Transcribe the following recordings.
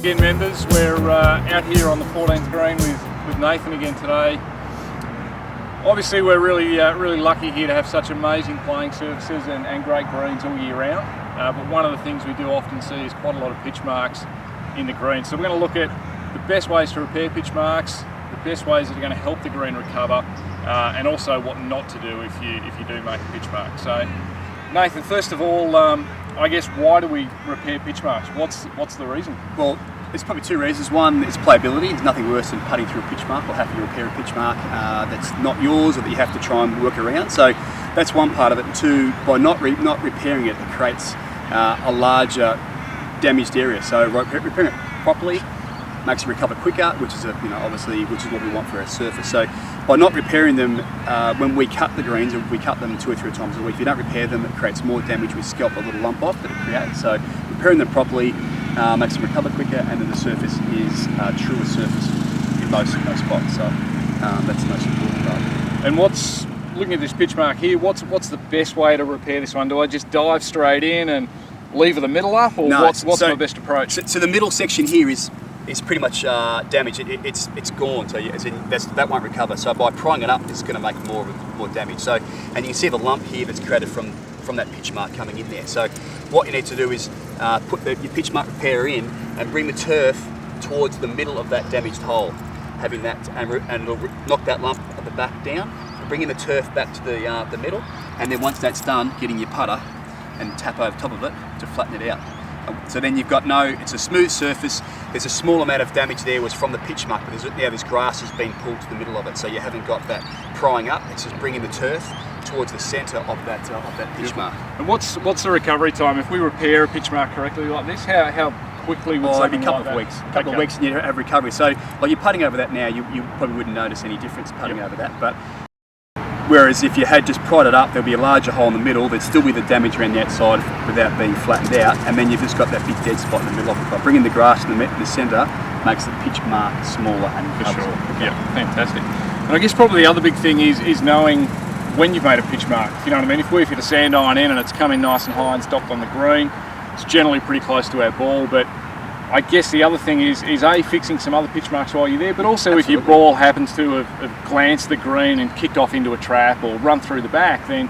Again, members, we're out here on the 14th green with Nathan again today. Obviously, we're really lucky here to have such amazing playing surfaces and great greens all year round. But one of the things we do often see is quite a lot of pitch marks in the green. So we're going to look at the best ways to repair pitch marks, the best ways that are going to help the green recover, and also what not to do if you do make a pitch mark. So, Nathan, first of all, I guess why do we repair pitch marks? What's the reason? Well, there's probably two reasons. One is playability. There's nothing worse than putting through a pitch mark or having to repair a pitch mark that's not yours or that you have to try and work around. So that's one part of it. And two, by not repairing it, it creates a larger damaged area. So repairing it properly makes it recover quicker, which is obviously which is what we want for our surface. So by not repairing them, when we cut the greens, we cut them 2 or 3 times a week. If you don't repair them, it creates more damage. We scalp a little lump off that it creates. So repairing them properly makes them recover quicker, and then the surface is a truer surface in most spots. So that's the most important part. And looking at this pitch mark here, what's the best way to repair this one? Do I just dive straight in and lever the middle up, or no, what's my best approach? So the middle section here is pretty much damaged. It's gone, so that won't recover. So by prying it up, it's going to make more damage. So, and you can see the lump here that's created from that pitch mark coming in there. So what you need to do is put your pitch mark repairer in and bring the turf towards the middle of that damaged hole, having that and it'll knock that lump at the back down. Bringing the turf back to the middle, and then once that's done, getting your putter and tap over top of it to flatten it out. So then you've got it's a smooth surface. There's a small amount of damage there was from the pitch mark, but now this grass has been pulled to the middle of it, so you haven't got that prying up. It's just bringing the turf towards the centre of that pitch mark. And what's the recovery time if we repair a pitch mark correctly like this? How quickly would something maybe a couple like of weeks. that? A couple of weeks and you have recovery. So like you're putting over that now, you probably wouldn't notice any difference putting over that. But whereas if you had just pried it up, there'd be a larger hole in the middle, there'd still be the damage around the outside without being flattened out, and then you've just got that big dead spot in the middle of it. By bringing the grass in the centre makes the pitch mark smaller and for sure. Yeah, fantastic. And I guess probably the other big thing is knowing when you've made a pitch mark. You know what I mean? If we've hit a sand iron in and it's come in nice and high and stopped on the green, it's generally pretty close to our ball. But I guess the other thing is fixing some other pitch marks while you're there, but also Absolutely. If your ball happens to have glanced the green and kicked off into a trap or run through the back, then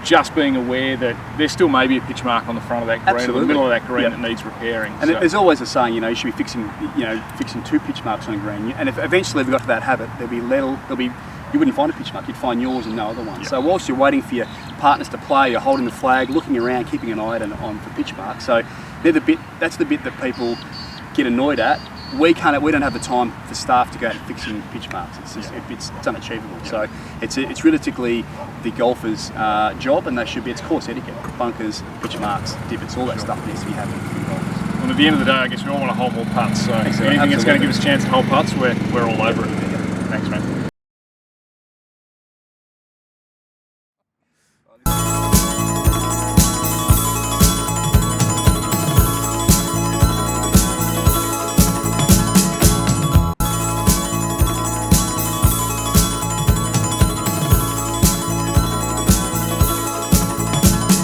just being aware that there still may be a pitch mark on the front of that green, or the middle of that green that needs repairing. And there's always a saying, you should be fixing 2 pitch marks on a green. And if eventually we got to that habit, you wouldn't find a pitch mark, you'd find yours and no other one. Yep. So whilst you're waiting for your partners to play, you're holding the flag, looking around, keeping an eye on for pitch marks. So that's the bit that people get annoyed at. We don't have the time for staff to go out and fixing pitch marks. It's unachievable. Yep. So it's realistically the golfer's job, and it's course etiquette. Bunkers, pitch marks, divots, all that stuff needs to be happening for the golfers. And at the end of the day, I guess we all want to hold more putts. So anything that's going to give us a chance to hold putts, we're all over it. Thanks, mate.